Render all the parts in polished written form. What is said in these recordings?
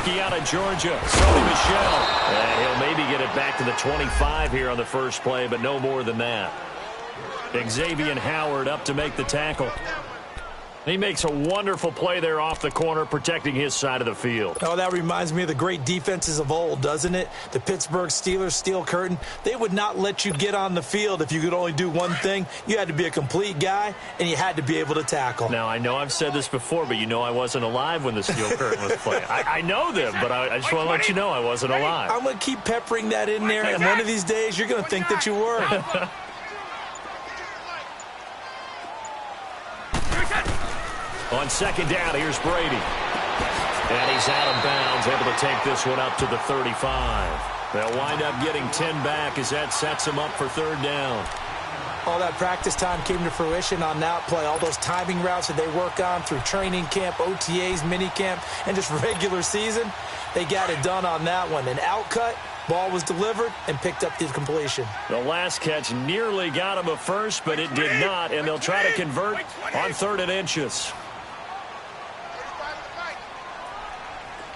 rookie out of Georgia, Sony Michel. And he'll maybe get it back to the 25 here on the first play, but no more than that. Xavier Howard up to make the tackle. He makes a wonderful play there off the corner, protecting his side of the field. Oh, that reminds me of the great defenses of old, doesn't it? The Pittsburgh Steelers, Steel Curtain. They would not let you get on the field if you could only do one thing. You had to be a complete guy, and you had to be able to tackle. Now, I know I've said this before, but you know I wasn't alive when the Steel Curtain was playing. I know them, but I just want to let you know I wasn't alive. I'm going to keep peppering that in there, and one of these days you're going to think that you were. On second down, here's Brady. And he's out of bounds, able to take this one up to the 35. They'll wind up getting 10 back as that sets them up for third down. All that practice time came to fruition on that play. All those timing routes that they work on through training camp, OTAs, minicamp, and just regular season, they got it done on that one. An outcut, ball was delivered, and picked up the completion. The last catch nearly got him a first, but it did not, and they'll try to convert on 3rd and inches.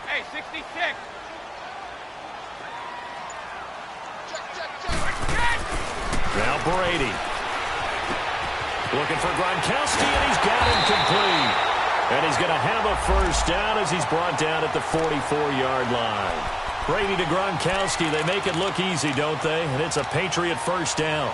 Hey, 66. Now Brady. Looking for Gronkowski, and he's got him complete. And he's going to have a first down as he's brought down at the 44-yard line. Brady to Gronkowski. They make it look easy, don't they? And it's a Patriot first down.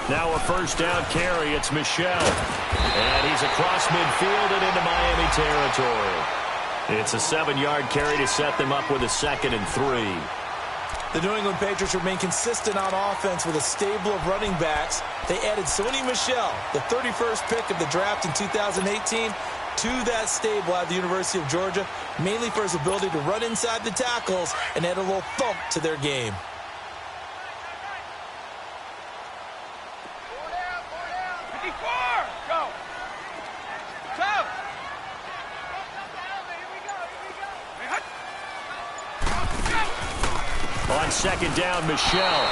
Now a first down carry. It's Michel. And he's across midfield and into Miami territory. It's a 7-yard carry to set them up with a 2nd and 3. The New England Patriots remain consistent on offense with a stable of running backs. They added Sony Michel, the 31st pick of the draft in 2018, to that stable at the University of Georgia, mainly for his ability to run inside the tackles and add a little thump to their game. On second down, Michel.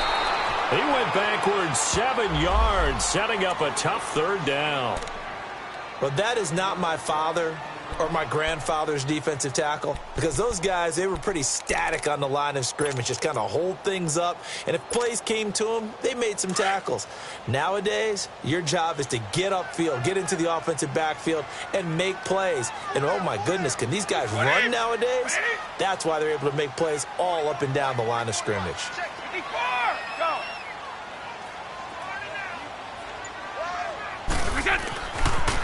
He went backwards 7 yards, setting up a tough 3rd down. But that is not my father or my grandfather's defensive tackle, because those guys, they were pretty static on the line of scrimmage, just kind of hold things up, and if plays came to them, they made some tackles. Nowadays, your job is to get upfield, get into the offensive backfield, and make plays. And oh my goodness, can these guys run nowadays? That's why they're able to make plays all up and down the line of scrimmage.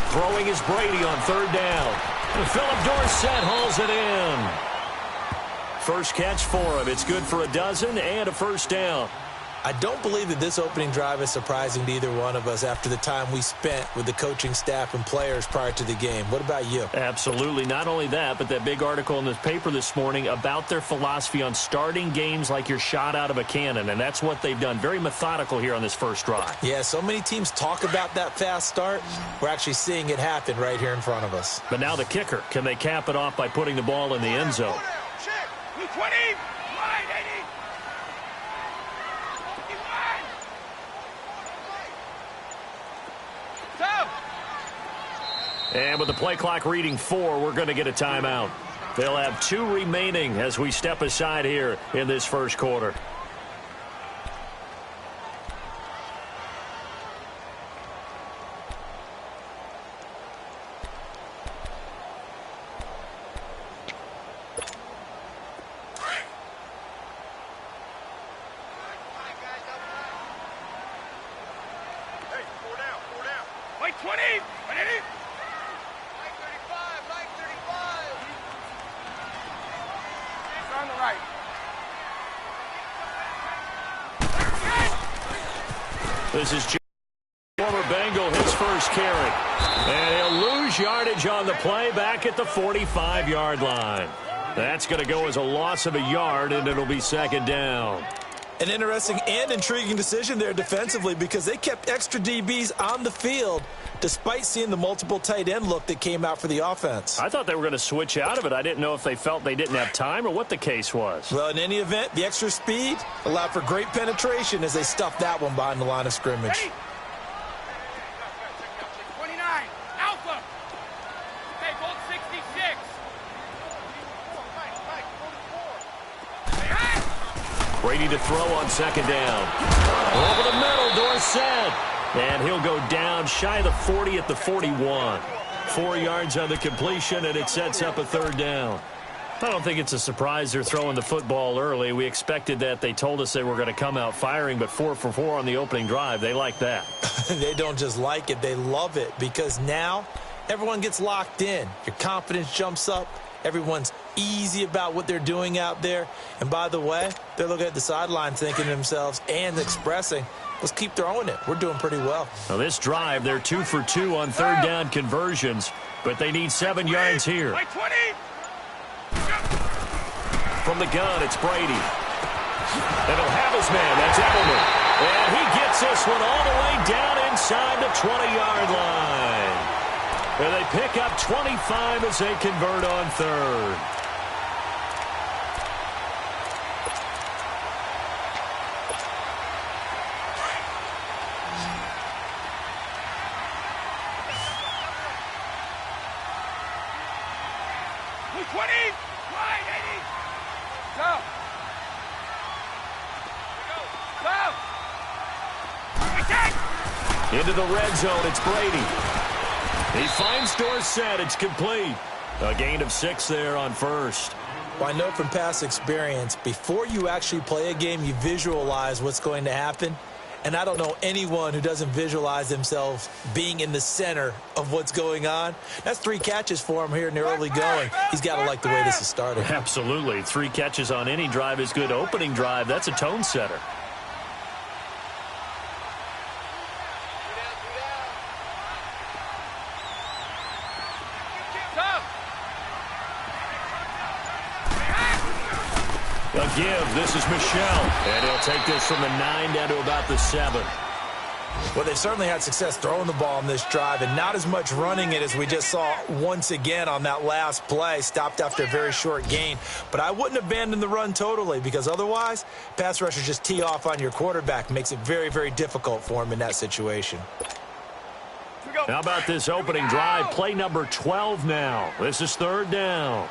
Throwing is Brady on 3rd down. Philip Dorsett hauls it in. First catch for him. It's good for a dozen and a first down. I don't believe that this opening drive is surprising to either one of us after the time we spent with the coaching staff and players prior to the game. What about you? Absolutely. Not only that, but that big article in the paper this morning about their philosophy on starting games like you're shot out of a cannon, and that's what they've done. Very methodical here on this first drive. Yeah, so many teams talk about that fast start. We're actually seeing it happen right here in front of us. But now the kicker. Can they cap it off by putting the ball in the end zone? 20! And with the play clock reading 4, we're going to get a timeout. They'll have 2 remaining as we step aside here in this first quarter. Hey, 4 down. Wait, 20! On the right. This is former Bengal, his first carry. And he'll lose yardage on the play back at the 45-yard line. That's going to go as a loss of a yard, and it'll be 2nd down. An interesting and intriguing decision there defensively because they kept extra DBs on the field despite seeing the multiple tight end look that came out for the offense. I thought they were going to switch out of it. I didn't know if they felt they didn't have time or what the case was. Well, in any event, the extra speed allowed for great penetration as they stuffed that one behind the line of scrimmage. Ready? 29, Alpha. Okay, Bolt 66. Brady to throw on second down. Over the middle, Dorsett. And he'll go down shy of the 40 at the 41. 4 yards on the completion, and it sets up a third down. I don't think it's a surprise they're throwing the football early. We expected that. They told us they were going to come out firing, but 4 for 4 on the opening drive. They like that. They don't just like it, they love it, because now everyone gets locked in. Your confidence jumps up. Everyone's easy about what they're doing out there. And by the way, they're looking at the sideline thinking to themselves and expressing, let's keep throwing it. We're doing pretty well. Now this drive, they're 2 for 2 on third down conversions, but they need 7 yards here. By 20. From the gun, it's Brady. And he'll have his man. That's Edelman. And he gets this one all the way down inside the 20-yard line. And they pick up 25 as they convert on third. Into the red zone, it's Brady. He finds Dorsett. It's complete. A gain of 6 there on first. Well, I know from past experience, before you actually play a game, you visualize what's going to happen. And I don't know anyone who doesn't visualize themselves being in the center of what's going on. That's 3 catches for him here in the early going. He's got to like the way this is starting. Absolutely. 3 catches on any drive is good. Opening drive, that's a tone setter. Give. This is Michelle. And he'll take this from the 9 down to about the 7. Well, they've certainly had success throwing the ball in this drive and not as much running it as we just saw once again on that last play. Stopped after a very short gain. But I wouldn't abandon the run totally because otherwise, pass rushers just tee off on your quarterback. Makes it very, very difficult for him in that situation. How about this opening drive? Play number 12 now. This is third down.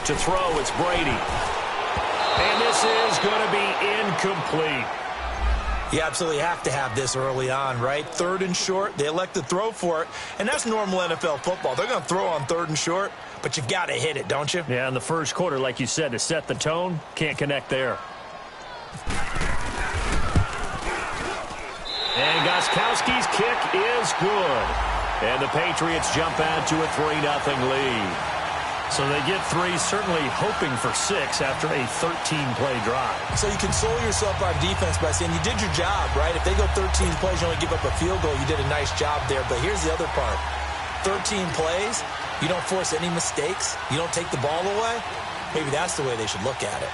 To throw, it's Brady. And this is going to be incomplete. You absolutely have to have this early on, right? 3rd and short, they elect to throw for it, and that's normal NFL football. They're going to throw on 3rd and short, but you've got to hit it, don't you? Yeah, in the first quarter, like you said, to set the tone, can't connect there. And Gostkowski's kick is good. And the Patriots jump out to a 3-0 lead. So they get 3, certainly hoping for 6 after a 13-play drive. So you console yourself on defense by saying you did your job, right? If they go 13 plays, you only give up a field goal, you did a nice job there. But here's the other part. 13 plays, you don't force any mistakes, you don't take the ball away. Maybe that's the way they should look at it.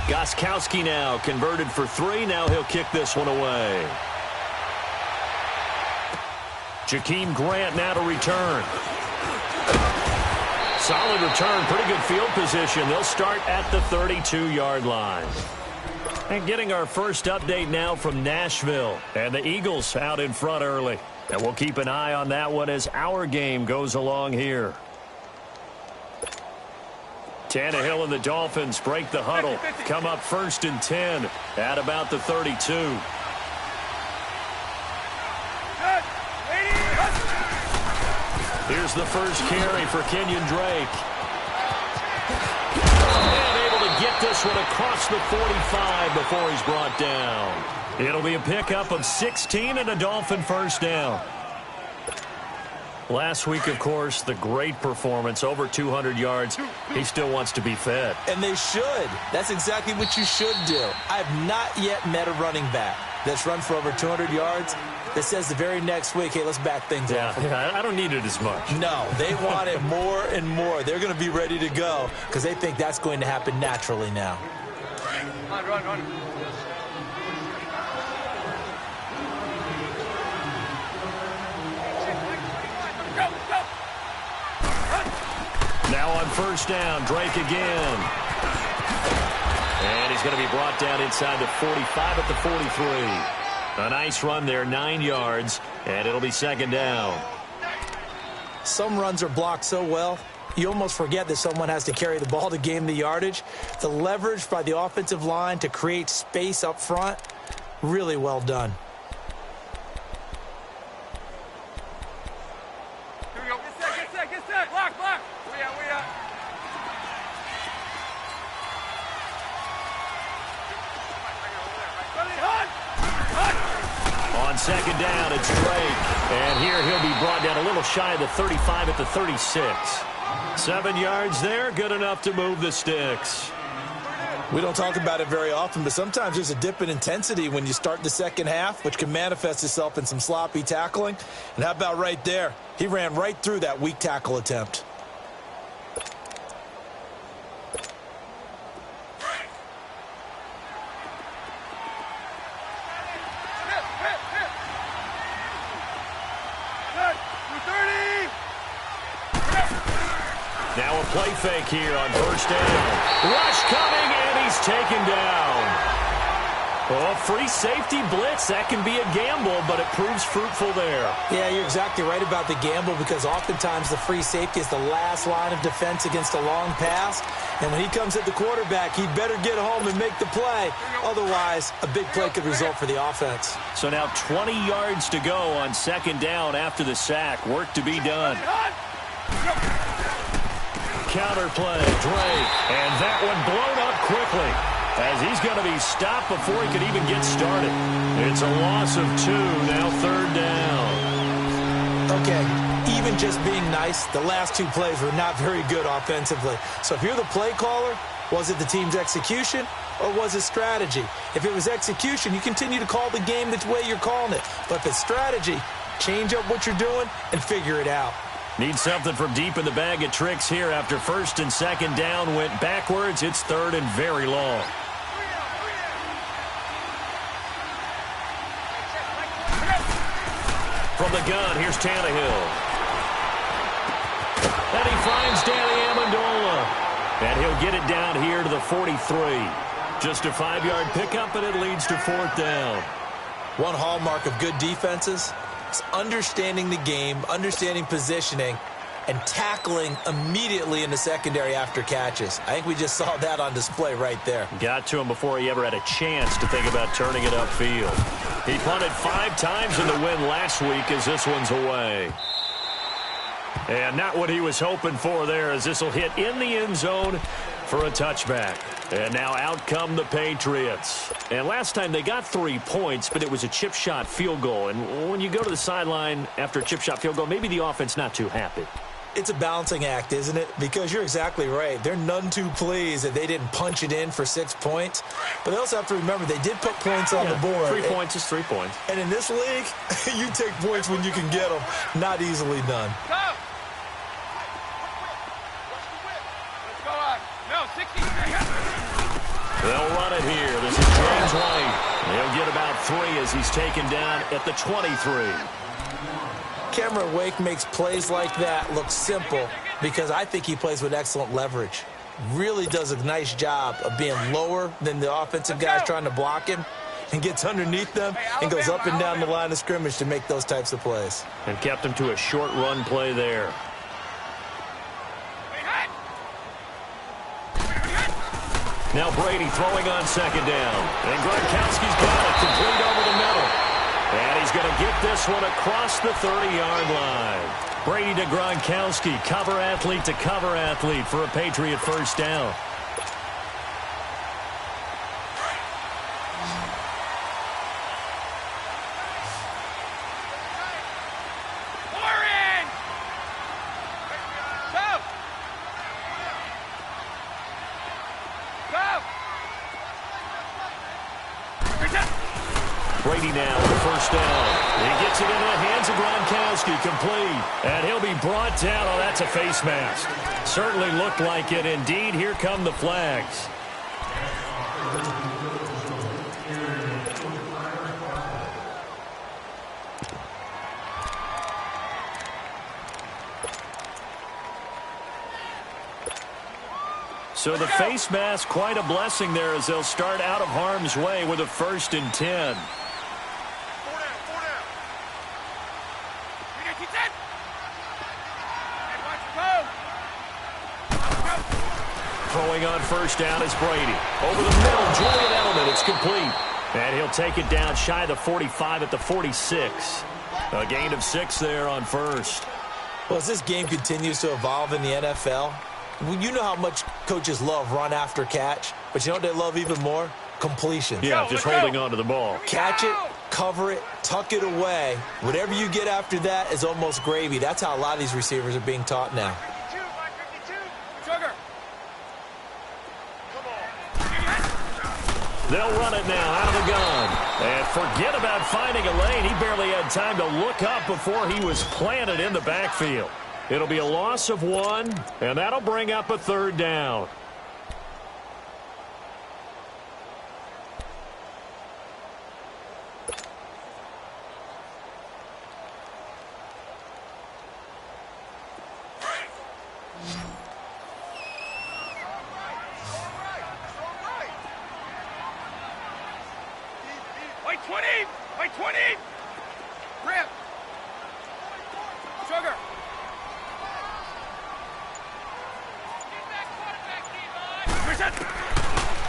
Gostkowski now converted for 3. Now he'll kick this one away. Jakeem Grant now to return. Solid return, pretty good field position. They'll start at the 32-yard line. And getting our first update now from Nashville. And the Eagles out in front early. And we'll keep an eye on that one as our game goes along here. Tannehill and the Dolphins break the huddle. Come up 1st and 10 at about the 32. Here's the first carry for Kenyon Drake. And able to get this one across the 45 before he's brought down. It'll be a pickup of 16 and a Dolphin first down. Last week, of course, the great performance, over 200 yards. He still wants to be fed. And they should. That's exactly what you should do. I have not yet met a running back that's run for over 200 yards that says the very next week, hey, let's back things off. Yeah, I don't need it as much. No, they want it more and more. They're going to be ready to go because they think that's going to happen naturally now. Run. Now on first down, Drake again. And he's going to be brought down inside the 45 at the 43. A nice run there, 9 yards, and it'll be second down. Some runs are blocked so well, you almost forget that someone has to carry the ball to gain the yardage. The leverage by the offensive line to create space up front, really well done. Here we go. Get set. Block. We out. On second down, it's Drake. And here he'll be brought down a little shy of the 35 at the 36. 7 yards there, good enough to move the sticks. We don't talk about it very often, but sometimes there's a dip in intensity when you start the second half, which can manifest itself in some sloppy tackling. And how about right there? He ran right through that weak tackle attempt. Now a play fake here on first down. Rush coming, and he's taken down. Oh, free safety blitz. That can be a gamble, but it proves fruitful there. Yeah, you're exactly right about the gamble because oftentimes the free safety is the last line of defense against a long pass. And when he comes at the quarterback, he'd better get home and make the play. Otherwise, a big play could result for the offense. So now 20 yards to go on second down after the sack. Work to be done. Counter play, Drake, and that one blown up quickly as he's going to be stopped before he could even get started. It's a loss of 2, now third down. Okay, even just being nice, the last 2 plays were not very good offensively. So if you're the play caller, was it the team's execution or was it strategy? If it was execution, you continue to call the game the way you're calling it. But if it's strategy, change up what you're doing and figure it out. Need something from deep in the bag of tricks here after first and second down went backwards. It's third and very long. From the gun, here's Tannehill. And he finds Danny Amendola. And he'll get it down here to the 43. Just a 5-yard pickup, and it leads to fourth down. One hallmark of good defenses is understanding the game, understanding positioning, and tackling immediately in the secondary after catches. I think we just saw that on display right there. Got to him before he ever had a chance to think about turning it upfield. He punted 5 times in the win last week as this one's away. And not what he was hoping for there as this will hit in the end zone for a touchback. And now out come the Patriots. And last time they got 3 points, but it was a chip shot field goal. And when you go to the sideline after a chip shot field goal, maybe the offense not too happy. It's a balancing act, isn't it? Because you're exactly right. They're none too pleased that they didn't punch it in for 6 points. But they also have to remember they did put points on the board. 3 points is 3 points. And in this league, you take points when you can get them. Not easily done. Go! Let's go on. No, 60. They'll run it here. This is James White. They'll get about 3 as he's taken down at the 23. Cameron Wake makes plays like that look simple because I think he plays with excellent leverage. Really does a nice job of being lower than the offensive guys trying to block him and gets underneath them and goes up and down the line of scrimmage to make those types of plays. And kept him to a short run play there. Now Brady throwing on second down. And Gronkowski's got it, complete over the middle. And he's going to get this one across the 30-yard line. Brady to Gronkowski, cover athlete to cover athlete for a Patriot first down. Brady now with the first down. He gets it into the hands of Gronkowski, complete. And he'll be brought down. Oh, that's a face mask. Certainly looked like it. Indeed, here come the flags. So the face mask, quite a blessing there as they'll start out of harm's way with a 1st and 10. 4 down, 4 down. Keep it. And watch go. Throwing on first down is Brady. Over the middle, Julian Edelman. It's complete. And he'll take it down shy of the 45 at the 46. A gain of 6 there on first. Well, as this game continues to evolve in the NFL, you know how much coaches love run after catch, but you know what they love even more? Completions. Yeah, just holding on to the ball. Catch it, cover it, tuck it away. Whatever you get after that is almost gravy. That's how a lot of these receivers are being taught now. 52, by 52. Sugar. Come on. They'll run it now out of the gun. And forget about finding a lane. He barely had time to look up before he was planted in the backfield. It'll be a loss of 1, and that'll bring up a 3rd down. Wait 20. Wait 20. Grip. Sugar.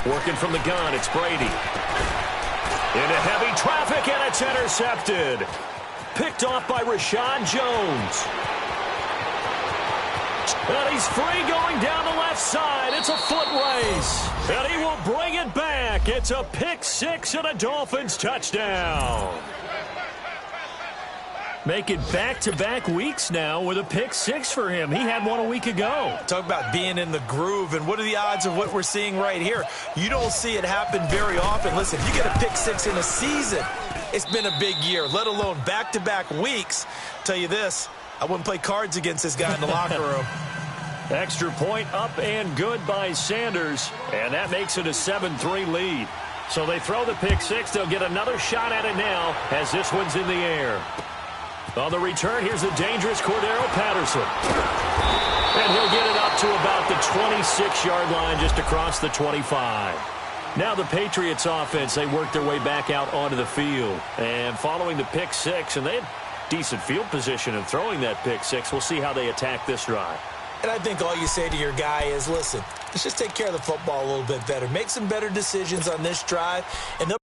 Working from the gun, it's Brady. Into heavy traffic, and it's intercepted. Picked off by Rashad Jones. And he's free going down the left side. It's a foot race. And he will bring it back. It's a pick 6 and a Dolphins touchdown. Making back-to-back weeks now with a pick 6 for him. He had one a week ago. Talk about being in the groove, and what are the odds of what we're seeing right here? You don't see it happen very often. Listen, if you get a pick 6 in a season, it's been a big year, let alone back-to-back weeks. Tell you this, I wouldn't play cards against this guy in the locker room. Extra point up and good by Sanders, and that makes it a 7-3 lead. So they throw the pick 6. They'll get another shot at it now as this one's in the air. On the return, here's the dangerous Cordero Patterson. And he'll get it up to about the 26-yard line, just across the 25. Now the Patriots offense, they work their way back out onto the field. And following the pick 6, and they had decent field position in throwing that pick 6. We'll see how they attack this drive. And I think all you say to your guy is, listen, let's just take care of the football a little bit better. Make some better decisions on this drive, and they'll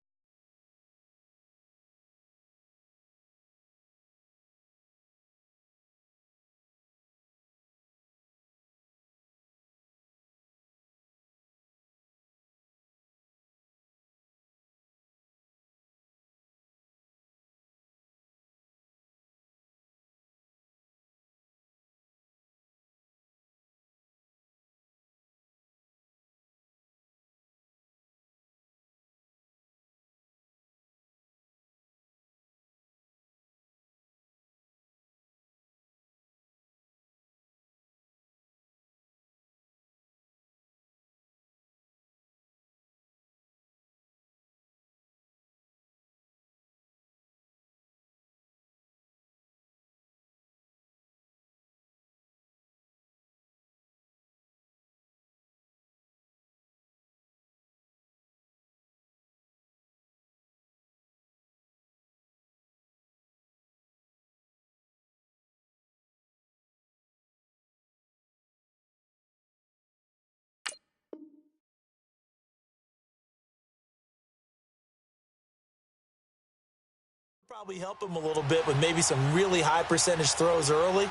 probably help him a little bit with maybe some really high percentage throws early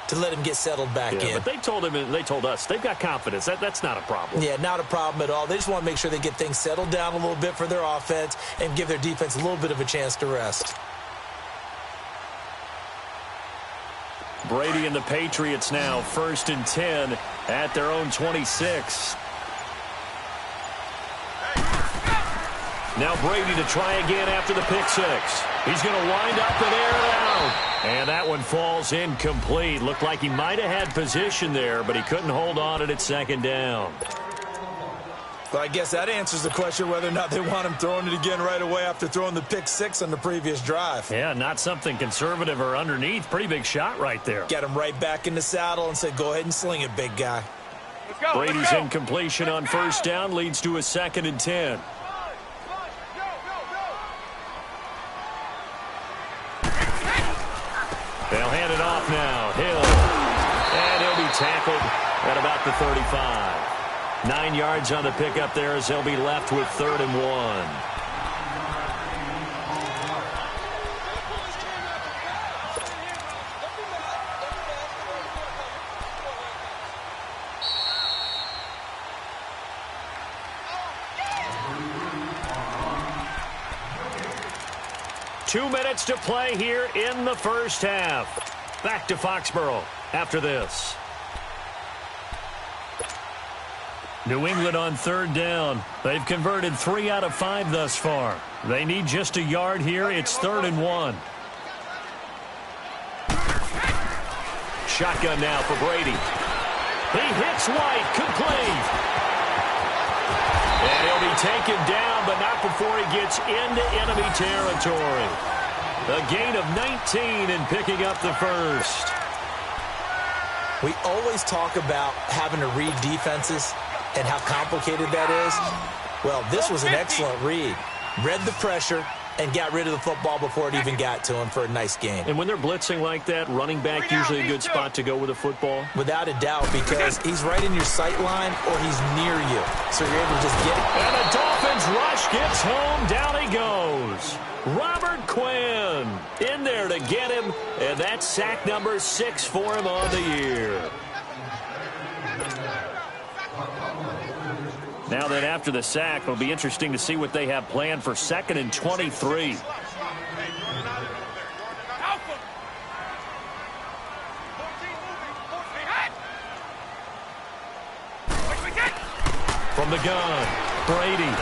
to let him get settled back in. But they told him, and they told us, they've got confidence. That's not a problem. Yeah, not a problem at all. They just want to make sure they get things settled down a little bit for their offense and give their defense a little bit of a chance to rest. Brady and the Patriots now 1st and 10 at their own 26. Now Brady to try again after the pick six. He's going to wind up and air it out. And that one falls incomplete. Looked like he might have had position there, but he couldn't hold on at second down. Well, I guess that answers the question whether or not they want him throwing it again right away after throwing the pick six on the previous drive. Yeah, not something conservative or underneath. Pretty big shot right there. Get him right back in the saddle and say, go ahead and sling it, big guy. Let's go. Brady's incompletion on first down leads to a 2nd and 10. They'll hand it off now. Hill. And he'll be tackled at about the 35. 9 yards on the pickup there as they'll be left with 3rd and 1. 2 minutes to play here in the first half. Back to Foxborough after this. New England on 3rd down. They've converted 3 out of 5 thus far. They need just a yard here. It's 3rd and 1. Shotgun now for Brady. He hits White, complete. And he'll be taken down, but not before he gets into enemy territory. A gain of 19 and picking up the first. We always talk about having to read defenses and how complicated that is. Well, this was an excellent read. Read the pressure and got rid of the football before it even got to him for a nice gain. And when they're blitzing like that, running back usually a good spot to go with a football? Without a doubt, because he's right in your sight line or he's near you. So you're able to just get it. And the Dolphins rush gets home. Down he goes. Robert Quinn in there to get him. And that's sack number 6 for him on the year. Now then, after the sack, it'll be interesting to see what they have planned for 2nd and 23. From the gun, Brady.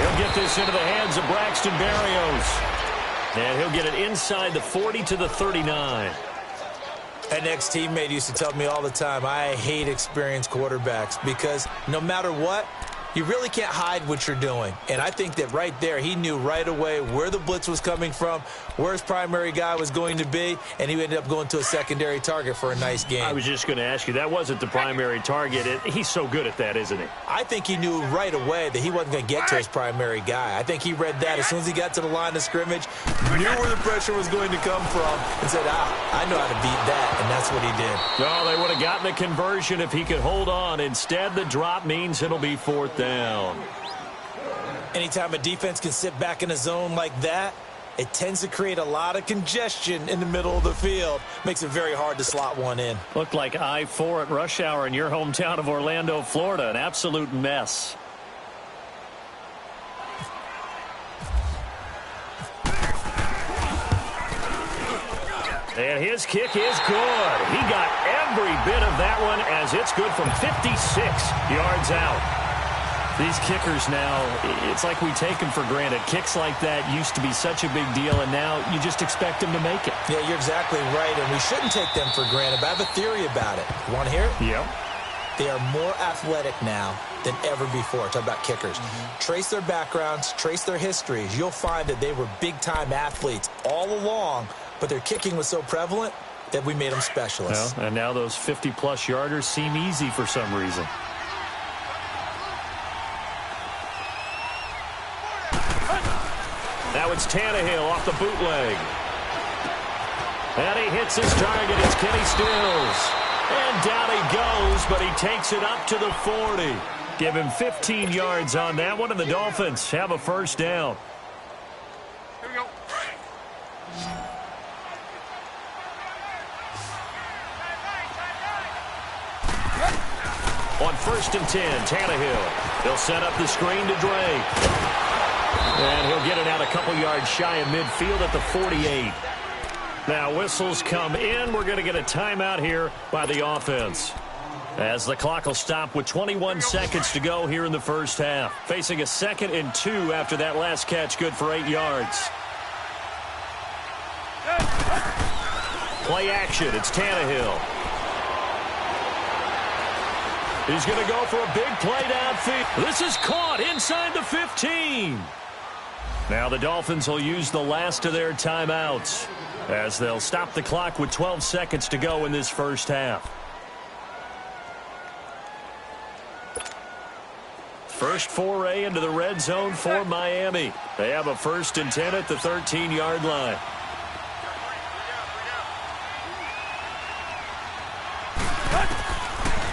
He'll get this into the hands of Braxton Berrios. And he'll get it inside the 40 to the 39. An ex-teammate used to tell me all the time, I hate experienced quarterbacks because no matter what, you really can't hide what you're doing. And I think that right there, he knew right away where the blitz was coming from, where his primary guy was going to be, and he ended up going to a secondary target for a nice game. I was just going to ask you, that wasn't the primary target. He's so good at that, isn't he? I think he knew right away that he wasn't going to get to his primary guy. I think he read that as soon as he got to the line of scrimmage, knew where the pressure was going to come from, and said, I know how to beat that, and that's what he did. Oh, they would have gotten the conversion if he could hold on. Instead, the drop means it'll be 4th down. Anytime a defense can sit back in a zone like that, it tends to create a lot of congestion in the middle of the field. Makes it very hard to slot one in. Looked like I-4 at rush hour in your hometown of Orlando, Florida. An absolute mess. And his kick is good. He got every bit of that one as it's good from 56 yards out. These kickers now, it's like we take them for granted. Kicks like that used to be such a big deal, and now you just expect them to make it. Yeah, you're exactly right, and we shouldn't take them for granted, but I have a theory about it. You want to hear it? Yeah. They are more athletic now than ever before. Talk about kickers. Trace their backgrounds, trace their histories. You'll find that they were big-time athletes all along, but their kicking was so prevalent that we made them specialists. Well, and now those 50-plus yarders seem easy for some reason. Now it's Tannehill off the bootleg. And he hits his target. It's Kenny Stills. And down he goes, but he takes it up to the 40. Give him 15 yards on that one, and the Dolphins have a first down. Here we go. On 1st and 10, Tannehill. He'll set up the screen to Drake. And he'll get it out a couple yards shy of midfield at the 48. Now whistles come in. We're going to get a timeout here by the offense. As the clock will stop with 21 seconds to go here in the first half. Facing a 2nd and 2 after that last catch, good for 8 yards. Play action, it's Tannehill. He's going to go for a big play downfield. This is caught inside the 15. Now the Dolphins will use the last of their timeouts as they'll stop the clock with 12 seconds to go in this first half. First foray into the red zone for Miami. They have a 1st and 10 at the 13-yard line.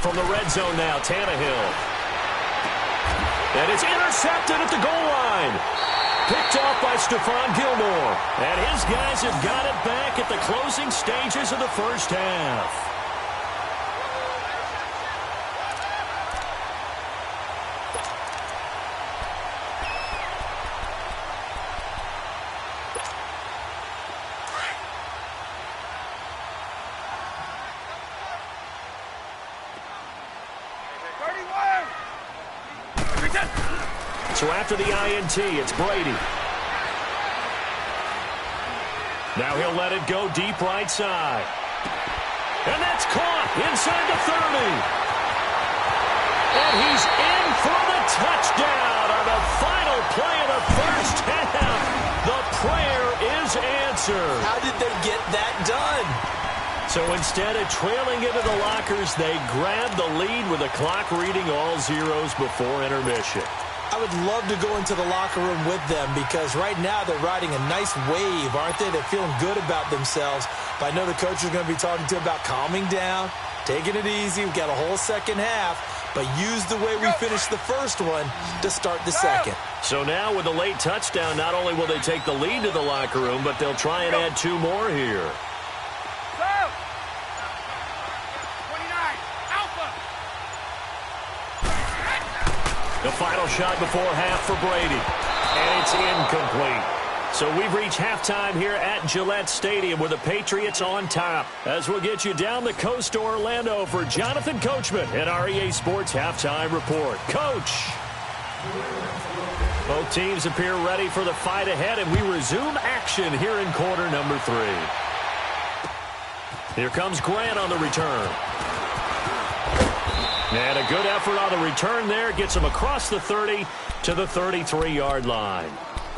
From the red zone now, Tannehill. And it's intercepted at the goal line. Picked off by Stephon Gilmore. And his guys have got it back at the closing stages of the first half. So after the INT, it's Brady. Now he'll let it go deep right side. And that's caught inside the 30. And he's in for the touchdown on the final play of the first half. The prayer is answered. How did they get that done? So instead of trailing into the lockers, they grabbed the lead with the clock reading all zeros before intermission. I would love to go into the locker room with them because right now they're riding a nice wave, aren't they? They're feeling good about themselves. But I know the coach is going to be talking to them about calming down, taking it easy. We've got a whole second half, but use the way we finished the first one to start the second. So now with the late touchdown, not only will they take the lead to the locker room, but they'll try and add 2 more here. The final shot before half for Brady. And it's incomplete. So we've reached halftime here at Gillette Stadium with the Patriots on top. As we'll get you down the coast to Orlando for Jonathan Coachman and our EA Sports Halftime Report. Coach! Both teams appear ready for the fight ahead, and we resume action here in quarter number 3. Here comes Grant on the return. And a good effort on the return there. Gets him across the 30 to the 33-yard line.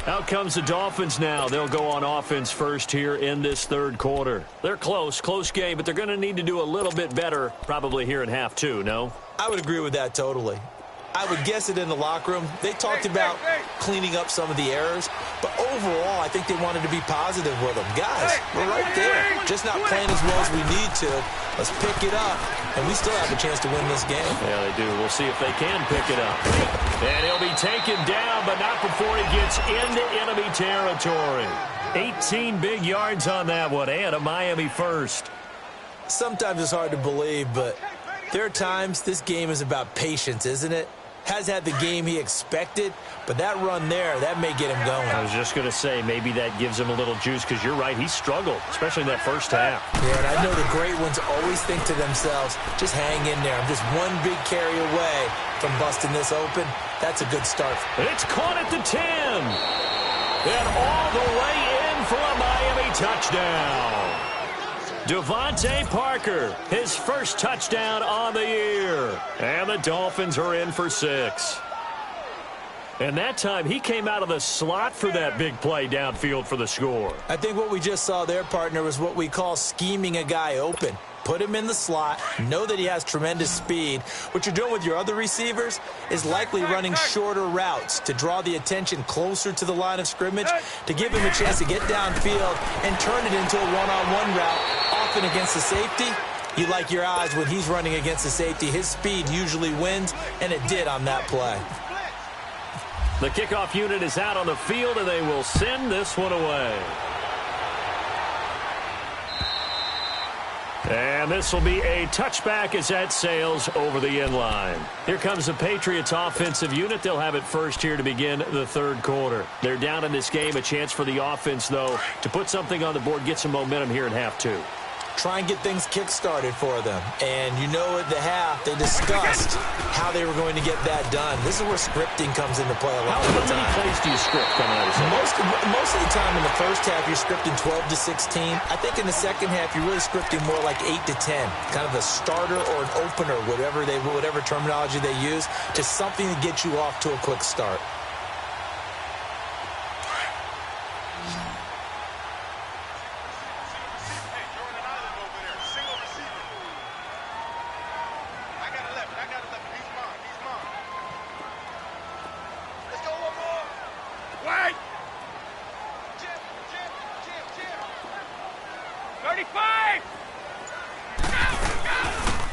Out comes the Dolphins now. They'll go on offense first here in this third quarter. They're close game, but they're going to need to do a little bit better probably here in half 2, no? I would agree with that totally. I would guess it in the locker room. They talked about cleaning up some of the errors, but overall, I think they wanted to be positive with them. Guys, we're right there. Just not playing as well as we need to. Let's pick it up, and we still have a chance to win this game. Yeah, they do. We'll see if they can pick it up. And he'll be taken down, but not before he gets into enemy territory. 18 big yards on that one, and a Miami first. Sometimes it's hard to believe, but there are times this game is about patience, isn't it? Has had the game he expected, but that run there, that may get him going. I was just going to say, maybe that gives him a little juice, because you're right, he struggled, especially in that first half. Yeah, and I know the great ones always think to themselves, just hang in there. I'm just one big carry away from busting this open. That's a good start. It's caught at the 10. And all the way in for a Miami touchdown. Devontae Parker, his first touchdown on the year. And the Dolphins are in for 6. And that time, he came out of the slot for that big play downfield for the score. I think what we just saw there, partner, was what we call scheming a guy open. Put him in the slot, know that he has tremendous speed. What you're doing with your other receivers is likely running shorter routes to draw the attention closer to the line of scrimmage, to give him a chance to get downfield and turn it into a one-on-one route, often against the safety. You like your odds when he's running against the safety. His speed usually wins, and it did on that play. The kickoff unit is out on the field, and they will send this one away. And this will be a touchback as that sails over the end line. Here comes the Patriots offensive unit. They'll have it first here to begin the third quarter. They're down in this game. A chance for the offense, though, to put something on the board, get some momentum here in half 2. try and get things kick-started for them. And you know at the half, they discussed how they were going to get that done. This is where scripting comes into play a lot of the time. How many plays do you script coming out of the Most of the time in the first half, you're scripting 12 to 16. I think in the second half, you're really scripting more like 8 to 10. Kind of a starter or an opener, whatever terminology they use, just something to get you off to a quick start.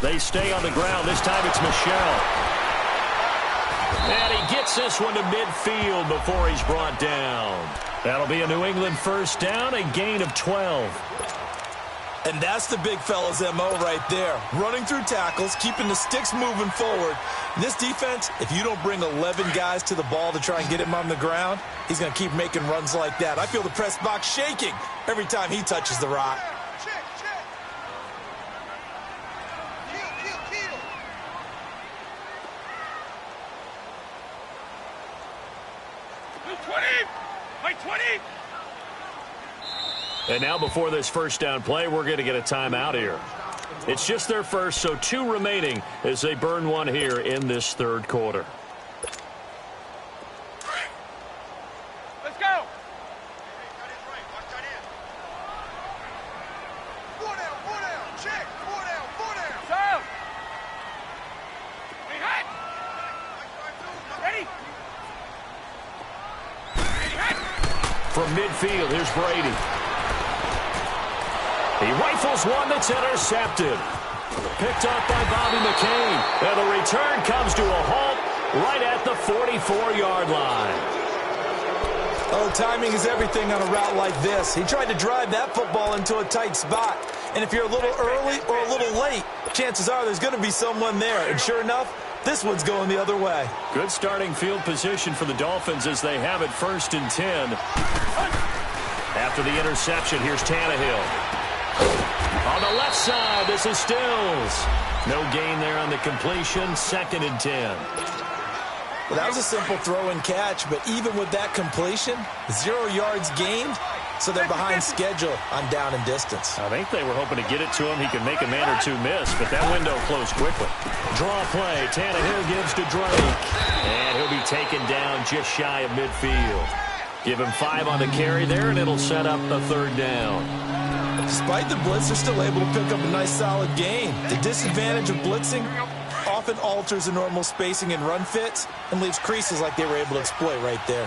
They stay on the ground. This time it's Michel. And he gets this one to midfield before he's brought down. That'll be a New England first down, a gain of 12. And that's the big fella's MO right there. Running through tackles, keeping the sticks moving forward. This defense, if you don't bring 11 guys to the ball to try and get him on the ground, he's going to keep making runs like that. I feel the press box shaking every time he touches the rock. And now before this first down play, we're going to get a timeout here. It's just their first, so 2 remaining as they burn one here in this third quarter. Let's go. 4 down, check. 4 down. Down. We hot. Ready? From midfield, here's Brady. He rifles one that's intercepted. Picked up by Bobby McCain. And the return comes to a halt right at the 44-yard line. Oh, timing is everything on a route like this. He tried to drive that football into a tight spot. And if you're a little early or a little late, chances are there's going to be someone there. And sure enough, this one's going the other way. Good starting field position for the Dolphins as they have it 1st and 10. After the interception, here's Tannehill. On the left side, this is Stills. No gain there on the completion, 2nd and 10. Well, that was a simple throw and catch, but even with that completion, 0 yards gained, so they're behind schedule on down and distance. I think they were hoping to get it to him. He could make a man or two miss, but that window closed quickly. Draw play. Tannehill gives to Drake. And he'll be taken down just shy of midfield. Give him 5 on the carry there, and it'll set up the 3rd down. Despite the blitz, they're still able to pick up a nice solid gain. The disadvantage of blitzing often alters the normal spacing and run fits and leaves creases like they were able to exploit right there.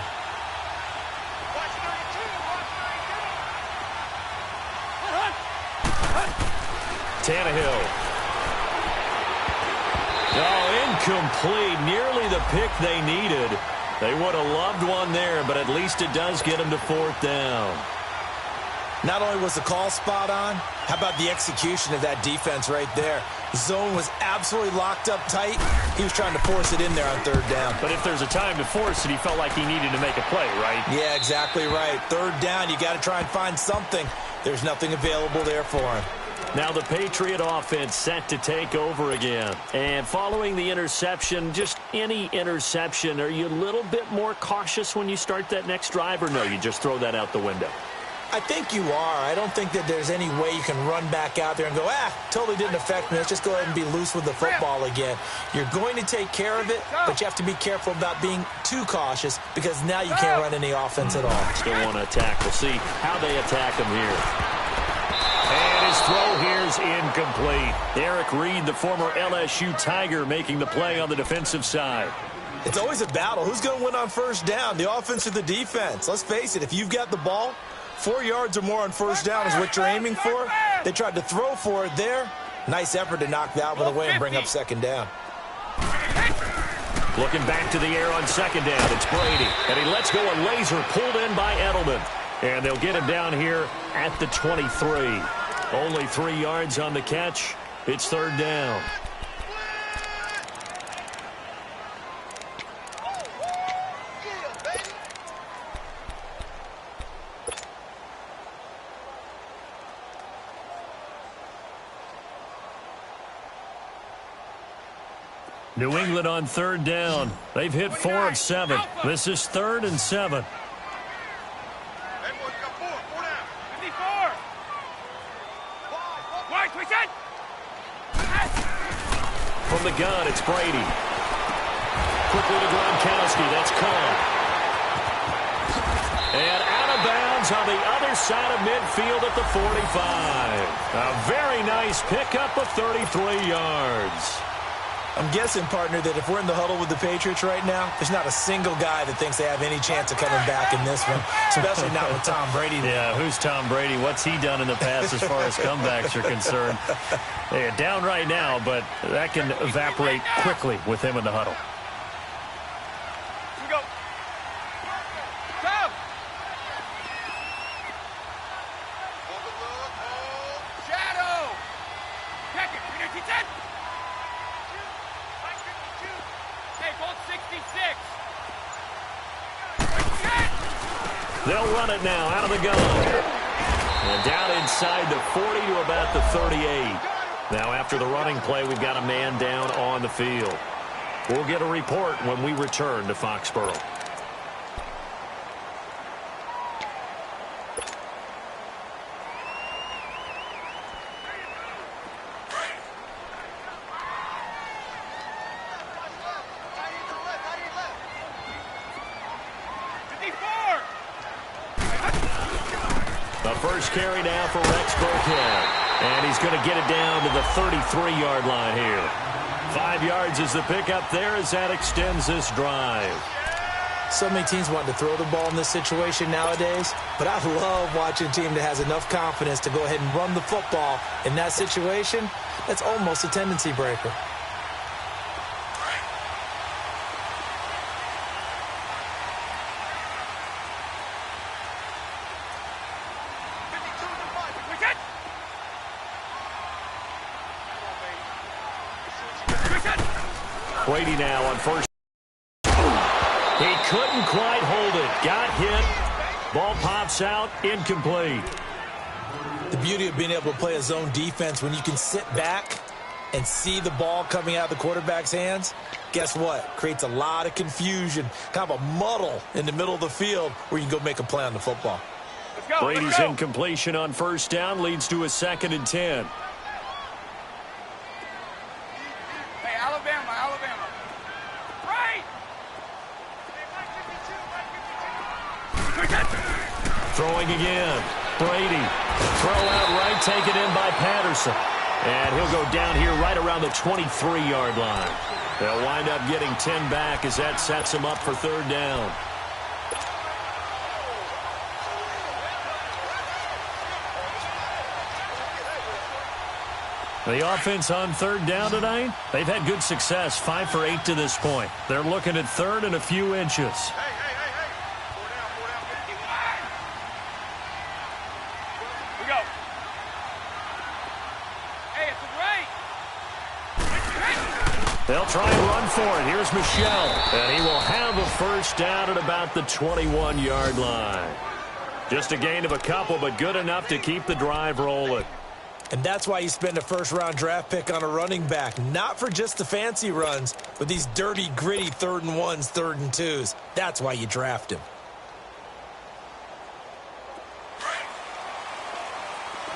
Tannehill. Oh, incomplete. Nearly the pick they needed. They would have loved one there, but at least it does get them to 4th down. Not only was the call spot on, how about the execution of that defense right there? The zone was absolutely locked up tight. He was trying to force it in there on 3rd down. But if there's a time to force it, he felt like he needed to make a play, right? Yeah, exactly right. 3rd down, you got to try and find something. There's nothing available there for him. Now the Patriot offense set to take over again. And following the interception, just any interception, are you a little bit more cautious when you start that next drive, or no, you just throw that out the window? I think you are. I don't think that there's any way you can run back out there and go, totally didn't affect me. Let's just go ahead and be loose with the football again. You're going to take care of it, but you have to be careful about being too cautious because now you can't run any offense at all. Still want to attack. We'll see how they attack him here. And his throw here's incomplete. Eric Reed, the former LSU Tiger, making the play on the defensive side. It's always a battle. Who's going to win on 1st down, the offense or the defense? Let's face it, if you've got the ball, 4 yards or more on 1st down is what you're aiming for. They tried to throw for it there. Nice effort to knock that one away and bring up 2nd down. Looking back to the air on 2nd down, it's Brady. And he lets go a laser pulled in by Edelman. And they'll get him down here at the 23. Only 3 yards on the catch. It's 3rd down. New England on third down. They've hit 4 of 7. This is 3rd and 7. Hey, boys, got four down. 54. Wide, twist it. From the gun, it's Brady. Quickly to Gronkowski. That's caught. And out of bounds on the other side of midfield at the 45. A very nice pickup of 33 yards. I'm guessing, partner, that if we're in the huddle with the Patriots right now, there's not a single guy that thinks they have any chance of coming back in this one, especially not with Tom Brady. Yeah, who's Tom Brady? What's he done in the past as far as comebacks are concerned? They're down right now, but that can evaporate quickly with him in the huddle. Here we go. Tom. Shadow. Check it. Peter, keep that. Hey, bolt 66. They'll run it now out of the gun. And down inside the 40 to about the 38. Now after the running play, we've got a man down on the field. We'll get a report when we return to Foxborough. The first carry now for Rex Burkhead. And he's going to get it down to the 33-yard line here. 5 yards is the pickup there as that extends this drive. So many teams want to throw the ball in this situation nowadays, but I love watching a team that has enough confidence to go ahead and run the football in that situation. That's almost a tendency breaker. Brady now on first. He couldn't quite hold it. Got hit. Ball pops out. Incomplete. The beauty of being able to play a zone defense when you can sit back and see the ball coming out of the quarterback's hands, guess what? Creates a lot of confusion, kind of a muddle in the middle of the field where you can go make a play on the football. Brady's incompletion on first down leads to a 2nd and 10. Hey, Alabama. Right. Throwing again. Brady. Throw out right, taken in by Patterson. And he'll go down here right around the 23-yard line. They'll wind up getting 10 back as that sets him up for 3rd down. The offense on 3rd down tonight, they've had good success, 5 for 8 to this point. They're looking at 3rd and a few inches. Hey. 4 down, 51. We go. Hey, it's a right. They'll try and run for it. Here's Michelle. And he will have a first down at about the 21-yard line. Just a gain of a couple, but good enough to keep the drive rolling. And that's why you spend a first-round draft pick on a running back. Not for just the fancy runs, but these dirty, gritty 3rd and 1s, 3rd and 2s. That's why you draft him.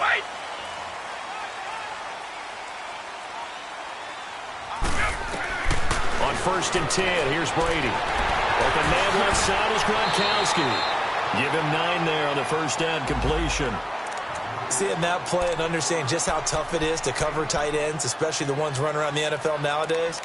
Right. On 1st and 10, here's Brady. Open man left side is Gronkowski. Give him 9 there on the first down completion. Seeing that play and understanding just how tough it is to cover tight ends, especially the ones running around the NFL nowadays,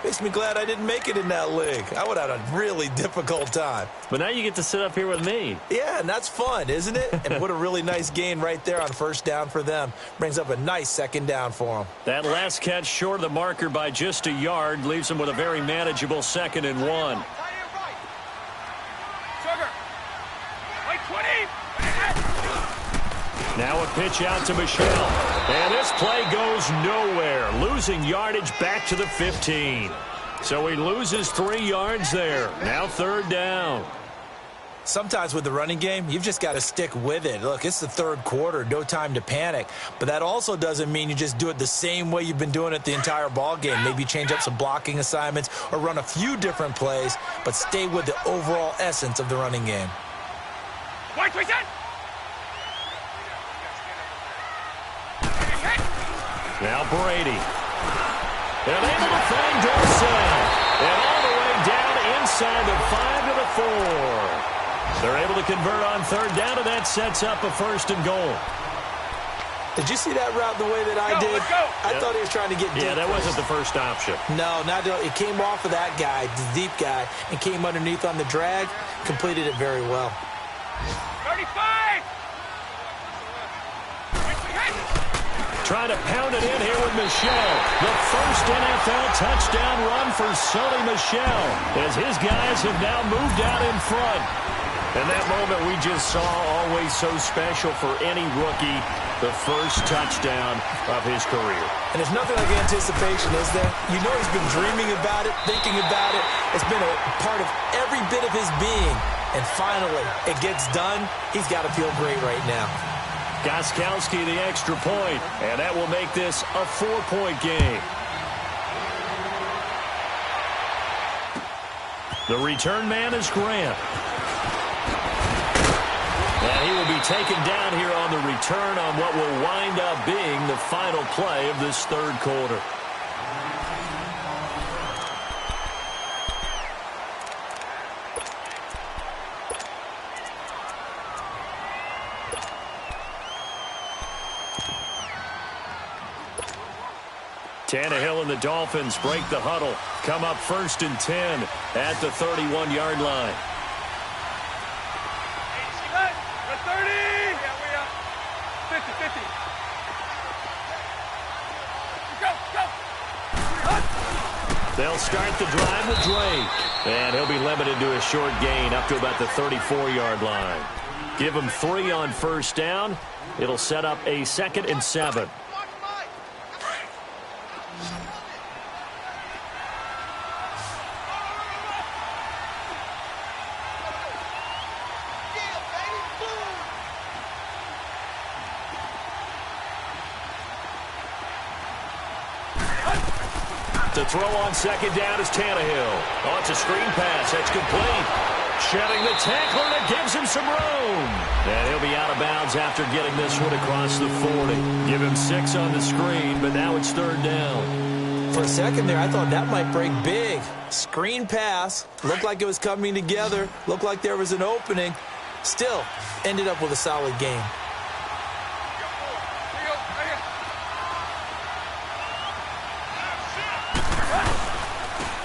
makes me glad I didn't make it in that league. I would have had a really difficult time. But now you get to sit up here with me. Yeah, and that's fun, isn't it? And what a really nice gain right there on first down for them. Brings up a nice 2nd down for them. That last catch short of the marker by just a yard leaves them with a very manageable 2nd and 1. Sugar. Like 20. Now a pitch out to Michelle. And this play goes nowhere. Losing yardage back to the 15. So he loses 3 yards there. Now 3rd down. Sometimes with the running game, you've just got to stick with it. Look, it's the third quarter, no time to panic. But that also doesn't mean you just do it the same way you've been doing it the entire ball game. Maybe change up some blocking assignments or run a few different plays, but stay with the overall essence of the running game. Now Brady. And able to find Dorsett. And all the way down inside the 5 to the 4. They're able to convert on third down, and that sets up a 1st and goal. Did you see that route the way that I did? I thought he was trying to get deep. Yeah, that wasn't the first option. No, not it came off of that guy, the deep guy, and came underneath on the drag. Completed it very well. 35! Trying to pound it in here with Michel. The first NFL touchdown run for Sonny Michel as his guys have now moved out in front. And that moment we just saw, always so special for any rookie, the first touchdown of his career. And there's nothing like anticipation, is there? You know he's been dreaming about it, thinking about it. It's been a part of every bit of his being. And finally, it gets done. He's got to feel great right now. Gostkowski the extra point, and that will make this a 4-point game. The return man is Grant. And he will be taken down here on the return on what will wind up being the final play of this third quarter. Tannehill and the Dolphins break the huddle. Come up 1st and 10 at the 31-yard line. 30! Yeah, we are. 50-50. Go! They'll start the drive with Drake. And he'll be limited to a short gain up to about the 34-yard line. Give him 3 on first down. It'll set up a 2nd and 7. To throw on 2nd down is Tannehill. Oh, it's a screen pass. That's complete. Shedding the tackler, and it gives him some room. And he'll be out of bounds after getting this one across the 40. Give him 6 on the screen, but now it's 3rd down. For a second there, I thought that might break big. Screen pass. Looked like it was coming together. Looked like there was an opening. Still, ended up with a solid game.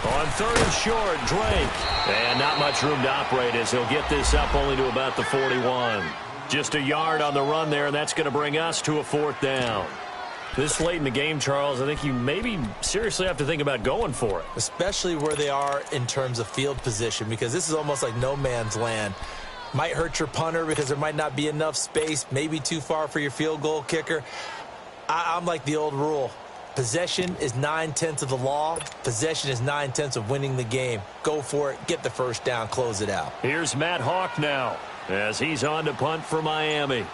On 3rd and short, Drake. And not much room to operate as he'll get this up only to about the 41. Just a yard on the run there, and that's going to bring us to a 4th down. This late in the game, Charles, I think you maybe seriously have to think about going for it. Especially where they are in terms of field position, because this is almost like no man's land. Might hurt your punter because there might not be enough space, maybe too far for your field goal kicker. I'm like the old rule. Possession is 9/10 of the law. Possession is 9/10 of winning the game. Go for it. Get the first down. Close it out. Here's Matt Hawk now as he's on to punt for Miami.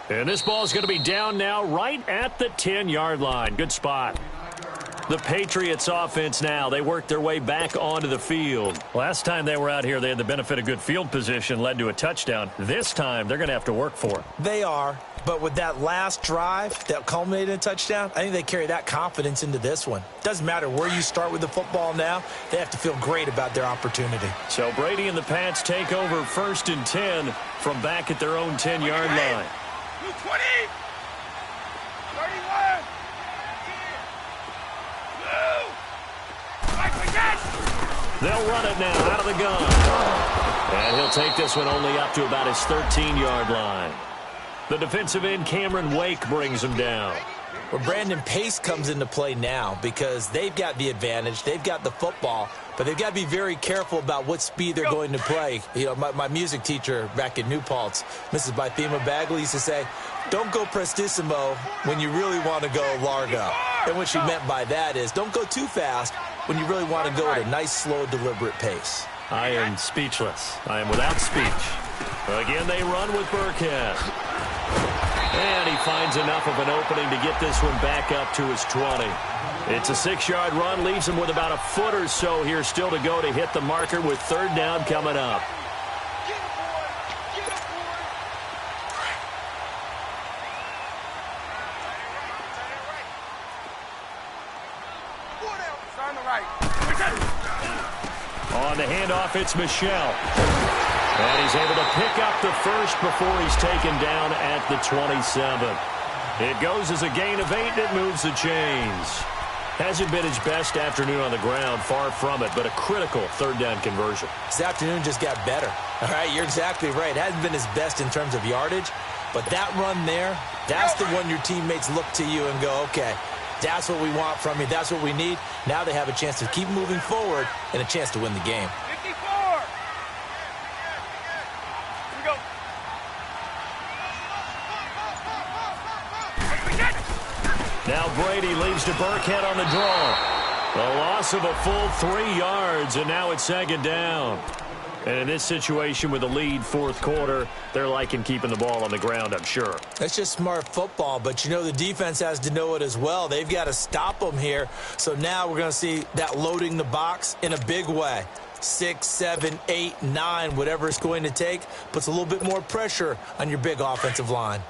And this ball is going to be down now right at the 10-yard line. Good spot. The Patriots offense now, they worked their way back onto the field. Last time they were out here, they had the benefit of good field position, led to a touchdown. This time, they're going to have to work for it. They are, but with that last drive that culminated in a touchdown, I think they carry that confidence into this one. Doesn't matter where you start with the football now, they have to feel great about their opportunity. So Brady and the Pats take over 1st and 10 from back at their own 10-yard line. 20! 31! They'll run it now out of the gun. And he'll take this one only up to about his 13-yard line. The defensive end, Cameron Wake, brings him down. Well, Brandon Pace comes into play now because they've got the advantage. They've got the football, but but they've got to be very careful about what speed they're going to play. You know, my music teacher back in New Paltz, Mrs. Bythema Bagley, used to say, don't go prestissimo when you really want to go largo. And what she meant by that is don't go too fast when you really want to go at a nice, slow, deliberate pace. I am speechless. I am without speech. Again, they run with Burkhead. And he finds enough of an opening to get this one back up to his 20. It's a 6-yard run, leaves him with about a foot or so here still to go to hit the marker with third down coming up. On the handoff, it's Michel. And he's able to pick up the first before he's taken down at the 27. It goes as a gain of 8, and it moves the chains. Hasn't been his best afternoon on the ground, far from it, but a critical third down conversion. This afternoon just got better. All right, you're exactly right. It hasn't been his best in terms of yardage, but that run there, that's the one your teammates look to you and go, okay, that's what we want from you. That's what we need. Now they have a chance to keep moving forward and a chance to win the game. 54. Here we go. Now Brady leaves to Burkhead on the draw. A loss of a full 3 yards, and now it's second down. And in this situation with a lead fourth quarter, they're liking keeping the ball on the ground, I'm sure. That's just smart football, but you know the defense has to know it as well. They've got to stop them here. So now we're going to see that loading the box in a big way. 6, 7, 8, 9, whatever it's going to take, puts a little bit more pressure on your big offensive line.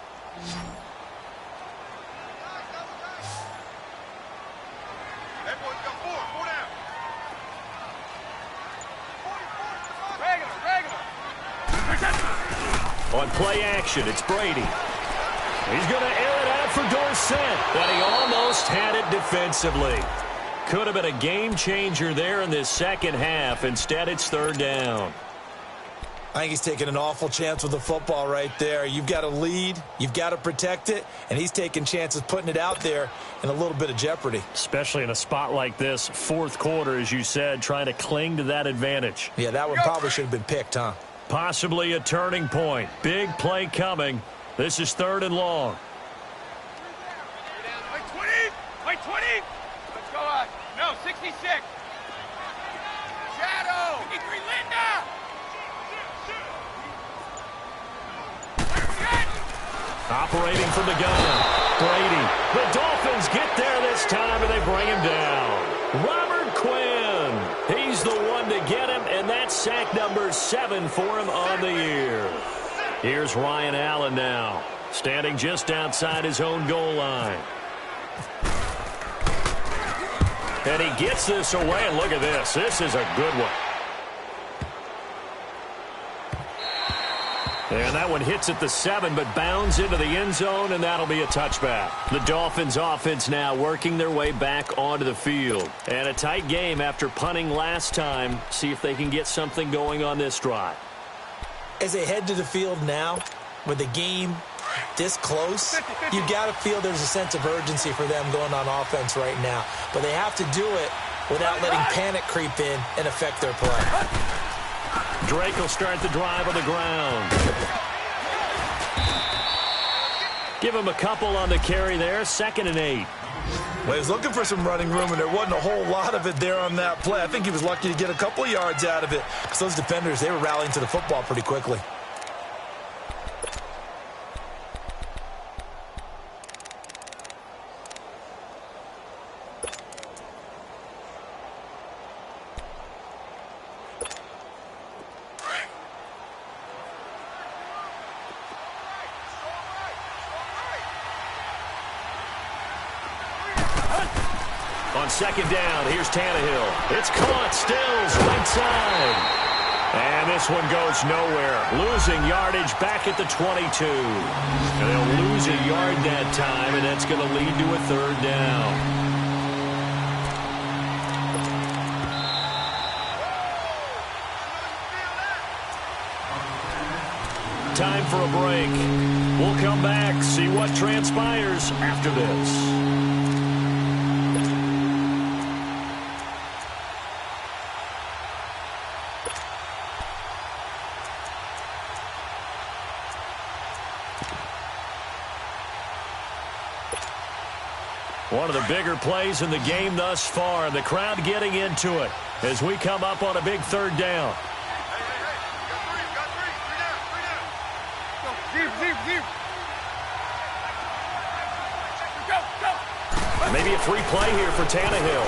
On play action, it's Brady. He's going to air it out for Dorsett, and he almost had it defensively. Could have been a game changer there in this second half. Instead, it's third down. I think he's taking an awful chance with the football right there. You've got to lead, you've got to protect it, and he's taking chances putting it out there in a little bit of jeopardy. Especially in a spot like this, fourth quarter, as you said, trying to cling to that advantage. Yeah, that one probably should have been picked, huh? Possibly a turning point. Big play coming. This is third and long. Like 20. Like 20. Let's go on. No, 66. Shadow. 53, Linda. Operating from the gun. Brady. The Dolphins get there this time, and they bring him down. Robert Quinn. He's the one to get him, and that's sack number 7 for him on the year. Here's Ryan Allen now, standing just outside his own goal line. And he gets this away, and look at this. This is a good one. And that one hits at the 7, but bounds into the end zone, and that'll be a touchback. The Dolphins offense now working their way back onto the field. And a tight game after punting last time. See if they can get something going on this drive. As they head to the field now, with the game this close, you've got to feel there's a sense of urgency for them going on offense right now. But they have to do it without letting panic creep in and affect their play. Drake will start the drive on the ground. Give him a couple on the carry there. 2nd and 8. Well, he was looking for some running room, and there wasn't a whole lot of it there on that play. I think he was lucky to get a couple of yards out of it, because those defenders, they were rallying to the football pretty quickly. On 2nd down, here's Tannehill. It's caught, Stills, right side. And this one goes nowhere. Losing yardage back at the 22. And they'll lose a yard that time, and that's going to lead to a third down. Time for a break. We'll come back, see what transpires after this. One of the bigger plays in the game thus far, and the crowd getting into it as we come up on a big third down. Maybe a free play here for Tannehill.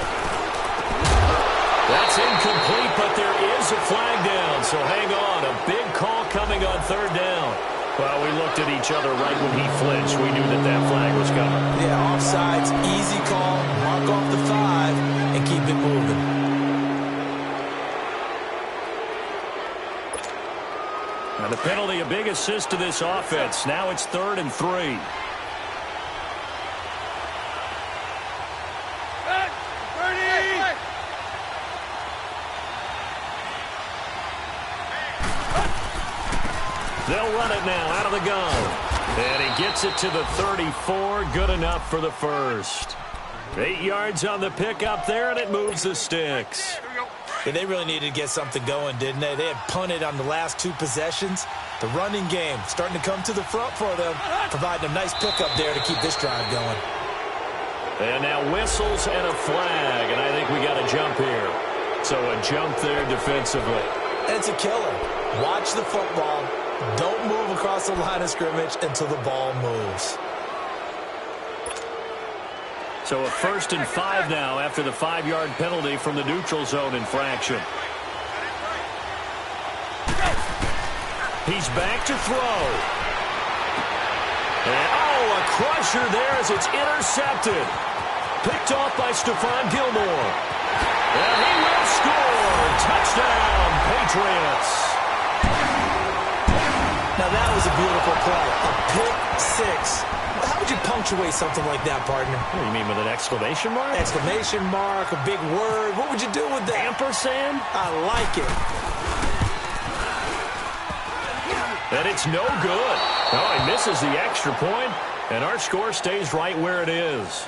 That's incomplete, but there is a flag down, so hang on. A big call coming on third down. Well, we looked at each other right when he flinched. We knew that that flag was coming. Yeah, offsides, easy call. Mark off the 5 and keep it moving. And the penalty, a big assist to this offense. Now it's 3rd and 3. They'll run it now out of the gun. And he gets it to the 34. Good enough for the first. 8 yards on the pickup there, and it moves the sticks. Yeah, they really needed to get something going, didn't they? They had punted on the last 2 possessions. The running game starting to come to the front for them, providing a nice pickup there to keep this drive going. And now whistles and a flag, and I think we got a jump here. So a jump there defensively. And it's a killer. Watch the football. Don't move across the line of scrimmage until the ball moves. So a 1st and 5 now after the 5-yard penalty from the neutral zone infraction. He's back to throw. And, oh, a crusher there as it's intercepted. Picked off by Stephon Gilmore. And he will score. Touchdown, Patriots. Now that was a beautiful play. A pick 6. How would you punctuate something like that, partner? What do you mean, with an exclamation mark? Exclamation mark, a big word. What would you do with that? Ampersand? I like it. And it's no good. Oh, he misses the extra point, and our score stays right where it is.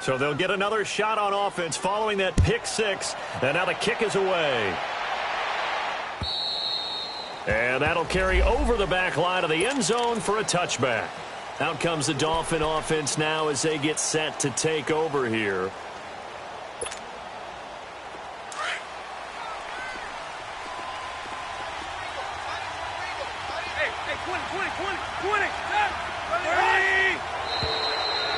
So they'll get another shot on offense following that pick 6, and now the kick is away. And that'll carry over the back line of the end zone for a touchback. Out comes the Dolphin offense now as they get set to take over here.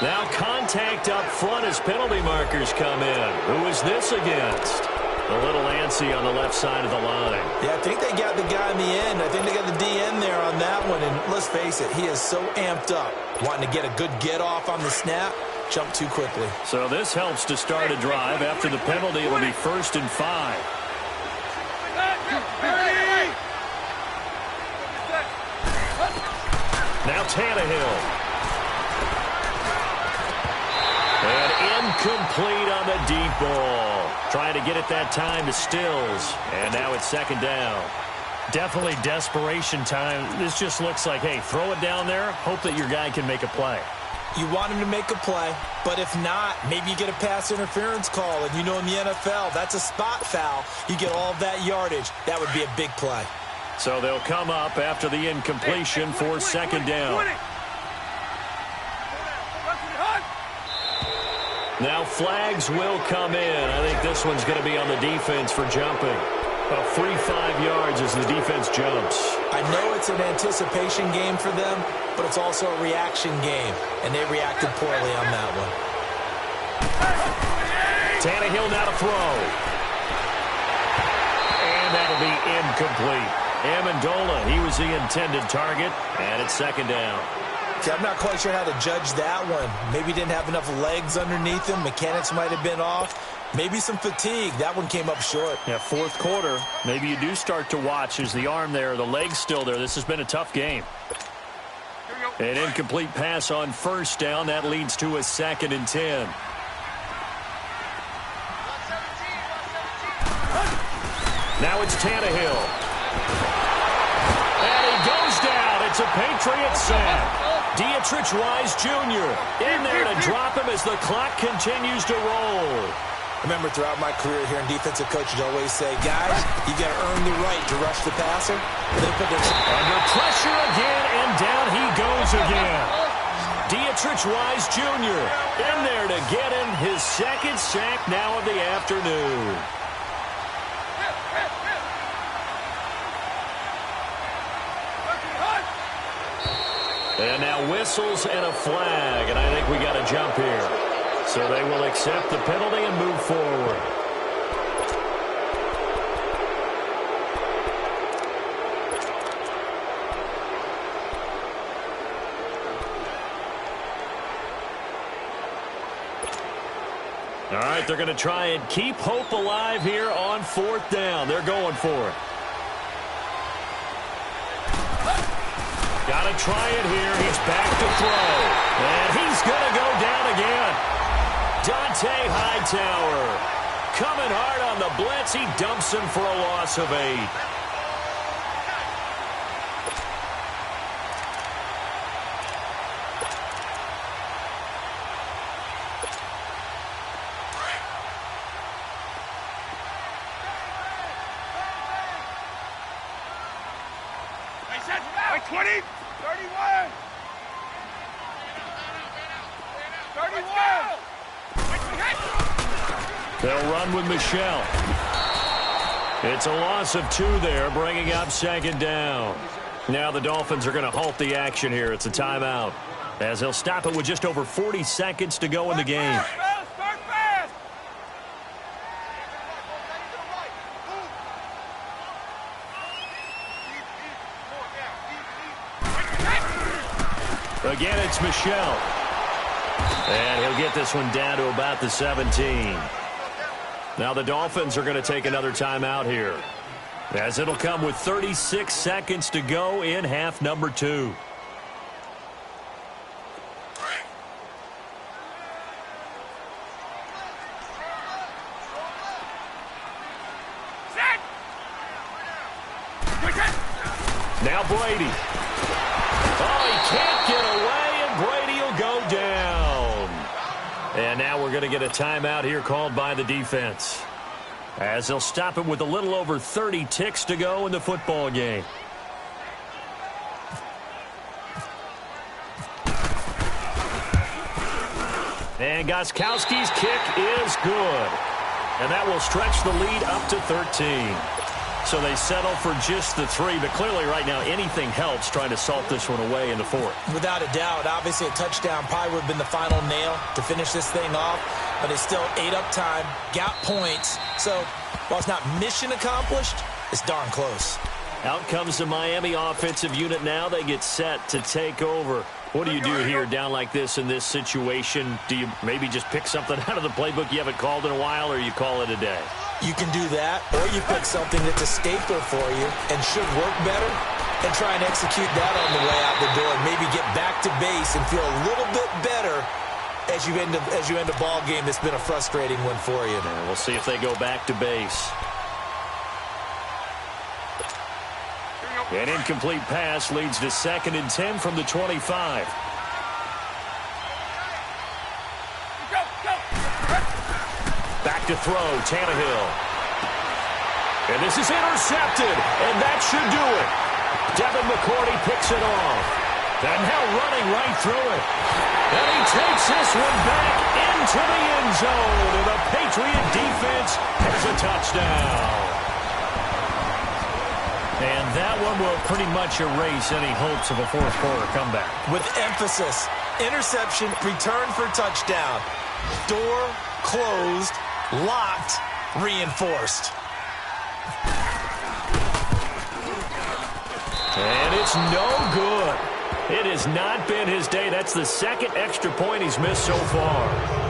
Now contact up front as penalty markers come in. Who is this against? A little antsy on the left side of the line. Yeah, I think they got the guy in the end. I think they got the DN there on that one. And let's face it, he is so amped up. Wanting to get a good get-off on the snap. Jump too quickly. So this helps to start a drive. After the penalty, it'll be 1st and 5. Now Tannehill. And incomplete on the deep ball. Trying to get it that time to Stills. And now it's 2nd down. Definitely desperation time. This just looks like, hey, throw it down there. Hope that your guy can make a play. You want him to make a play, but if not, maybe you get a pass interference call. And you know in the NFL, that's a spot foul. You get all of that yardage. That would be a big play. So they'll come up after the incompletion for 2nd down. Now flags will come in. I think this one's going to be on the defense for jumping. A free 5 yards as the defense jumps. I know it's an anticipation game for them, but it's also a reaction game, and they reacted poorly on that one. Tannehill now to throw. And that'll be incomplete. Amendola, he was the intended target, and it's 2nd down. See, I'm not quite sure how to judge that one. Maybe didn't have enough legs underneath him. Mechanics might have been off. Maybe some fatigue. That one came up short. Yeah, 4th quarter. Maybe you do start to watch. Is the arm there, the leg's still there. This has been a tough game. An incomplete pass on 1st down. That leads to a 2nd and 10. Now it's Tannehill. And he goes down. It's a Patriots sack. Dietrich Wise Jr. in there to drop him as the clock continues to roll. remember throughout my career here in defensive coaches always say, guys, you got to earn the right to rush the passer. They put their... Under pressure again, and down he goes again. Dietrich Wise Jr. in there to get him his second sack now of the afternoon. And now whistles and a flag, and I think we got a jump here. So they will accept the penalty and move forward. All right, they're going to try and keep hope alive here on 4th down. They're going for it. Got to try it here. He's back to throw. And he's going to go down again. Dante Hightower coming hard on the blitz. He dumps him for a loss of 8. Like 20, 31. 31. They'll run with Michelle. It's a loss of 2 there, bringing up 2nd down. Now the Dolphins are going to halt the action here. It's a timeout, as they'll stop it with just over 40 seconds to go in the game. Start fast. Again, it's Michelle. And he'll get this one down to about the 17. Now the Dolphins are going to take another timeout here, as it'll come with 36 seconds to go in half number 2. Now Brady. Oh, he can't get away, and Brady will go down. And now we're going to get a timeout here called by the defense, as they'll stop it with a little over 30 ticks to go in the football game. And Gostkowski's kick is good. And that will stretch the lead up to 13. So they settle for just the 3, but clearly right now anything helps trying to salt this one away in the 4th. Without a doubt, obviously a touchdown probably would have been the final nail to finish this thing off, but it's still ate up time, got points. So while it's not mission accomplished, it's darn close. Out comes the Miami offensive unit now. They get set to take over. What do you do here down like this in this situation? Do you maybe just pick something out of the playbook you haven't called in a while, or you call it a day? You can do that, or you pick something that's a staple for you and should work better and try and execute that on the way out the door and maybe get back to base and feel a little bit better as you end a ball game that's been a frustrating one for you. And we'll see if they go back to base. An incomplete pass leads to 2nd and 10 from the 25. Back to throw, Tannehill. And this is intercepted, and that should do it. Devin McCourty picks it off. And now running right through it. And he takes this one back into the end zone. And the Patriot defense has a touchdown. And that one will pretty much erase any hopes of a 4th quarter comeback. With emphasis, interception, return for touchdown. Door closed, locked, reinforced. And it's no good. It has not been his day. That's the 2nd extra point he's missed so far.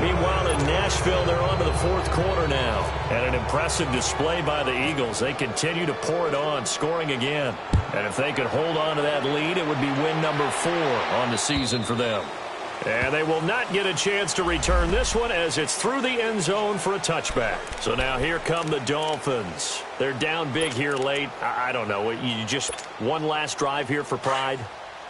Meanwhile, in Nashville, they're on to the 4th quarter now. And an impressive display by the Eagles. They continue to pour it on, scoring again. And if they could hold on to that lead, it would be win number 4 on the season for them. And they will not get a chance to return this one, as it's through the end zone for a touchback. So now here come the Dolphins. They're down big here late. I don't know. You just one last drive here for pride?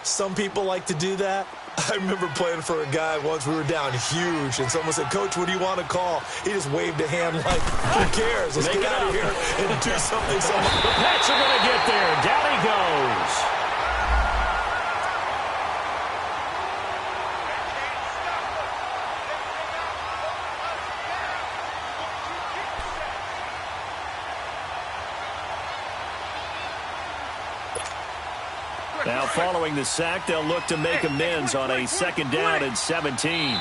Some people like to do that. I remember playing for a guy once. We were down huge, and someone said, "Coach, what do you want to call?" He just waved a hand like, "Who cares? Let's get out of here and do something." The Pats are going to get there. Down he goes. Now, following the sack, they'll look to make amends on a 2nd down and 17.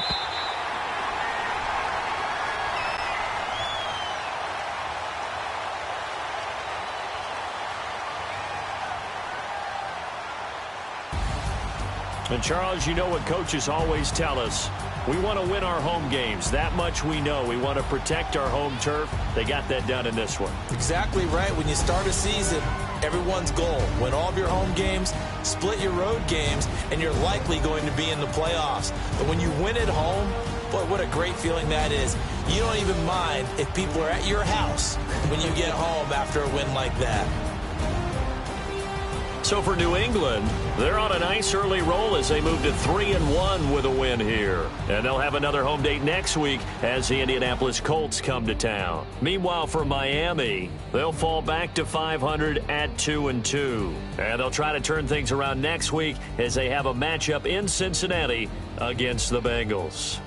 And, Charles, you know what coaches always tell us. We want to win our home games. That much we know. We want to protect our home turf. They got that done in this one. Exactly right. When you start a season, everyone's goal: win all of your home games, split your road games, and you're likely going to be in the playoffs. But when you win at home, boy, what a great feeling that is. You don't even mind if people are at your house when you get home after a win like that. So for New England, they're on a nice early roll as they move to 3-1 with a win here. And they'll have another home date next week as the Indianapolis Colts come to town. Meanwhile, for Miami, they'll fall back to 500 at 2-2. And they'll try to turn things around next week as they have a matchup in Cincinnati against the Bengals.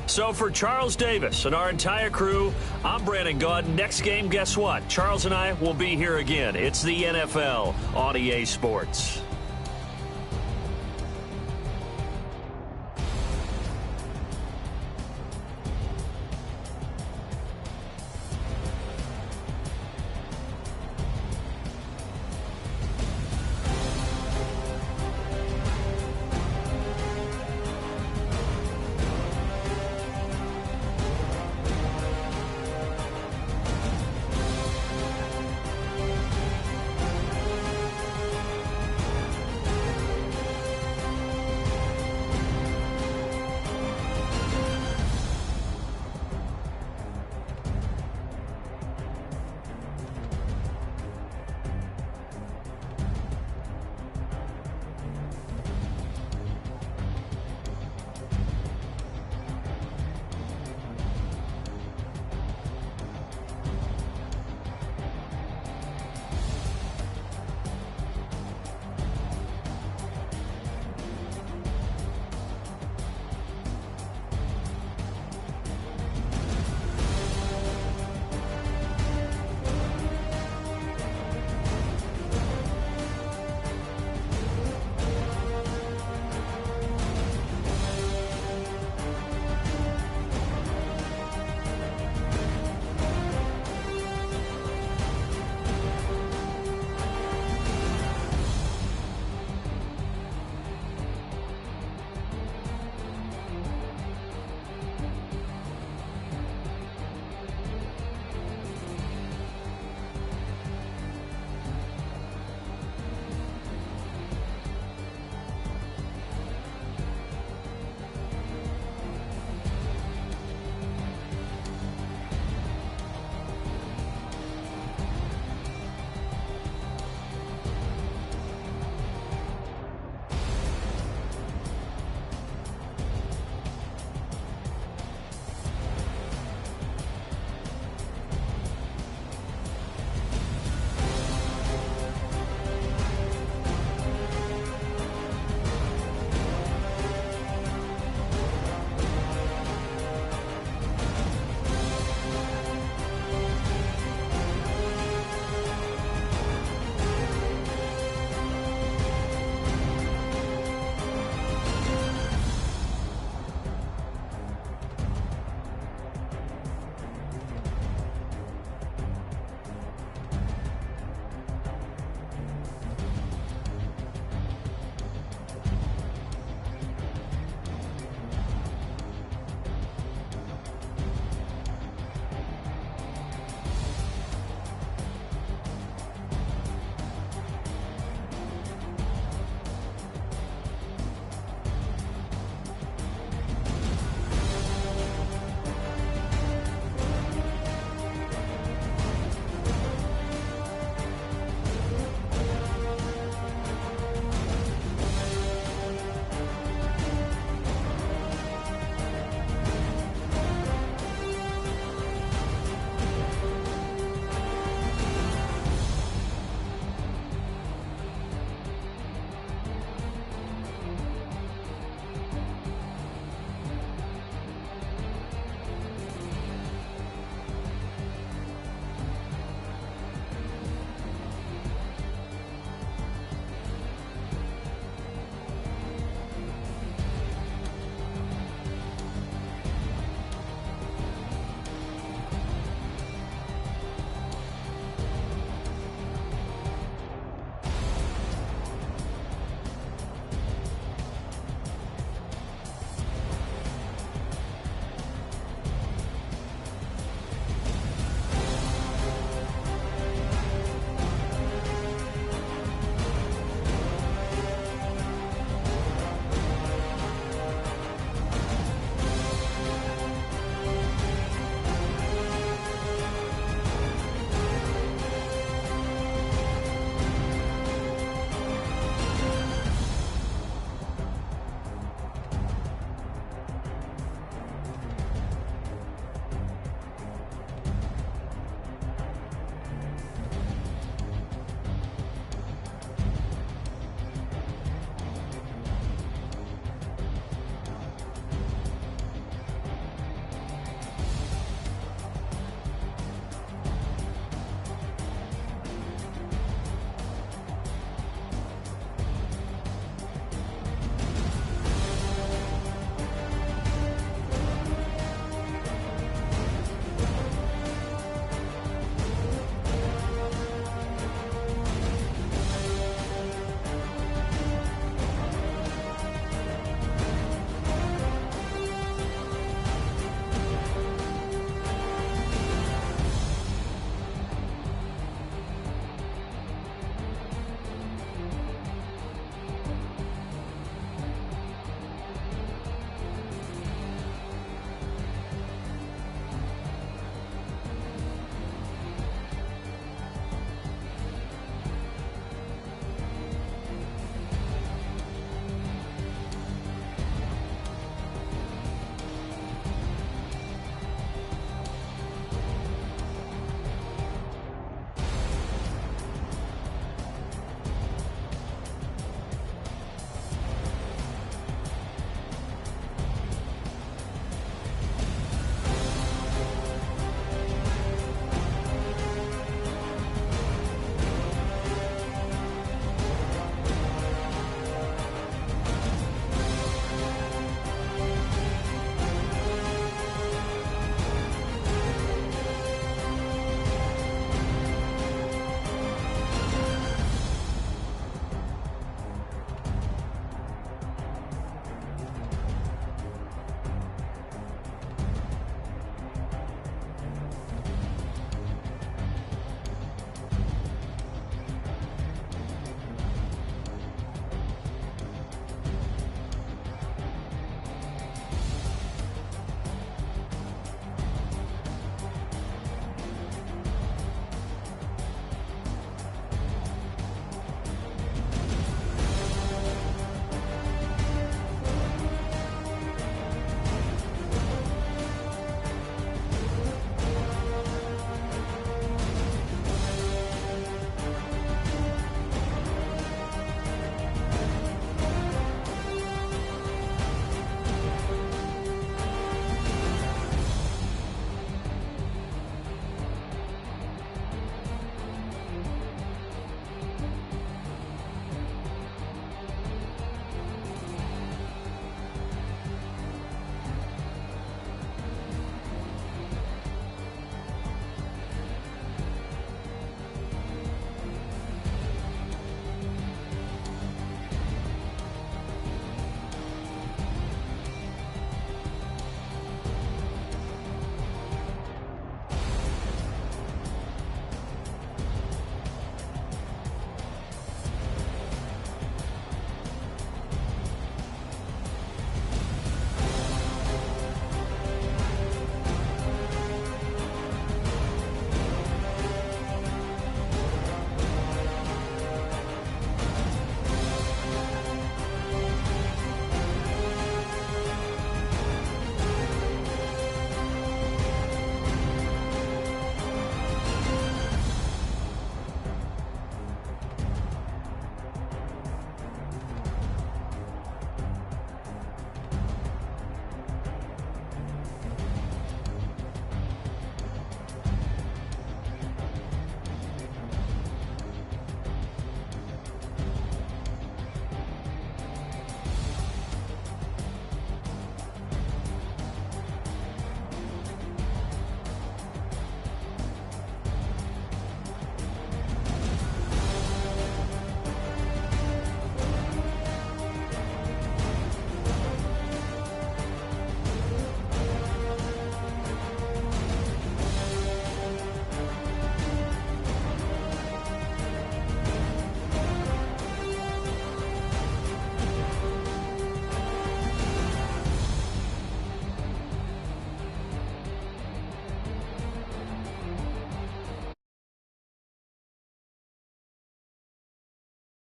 So for Charles Davis and our entire crew, I'm Brandon Gaudin. Next game, guess what? Charles and I will be here again. It's the NFL on EA Sports.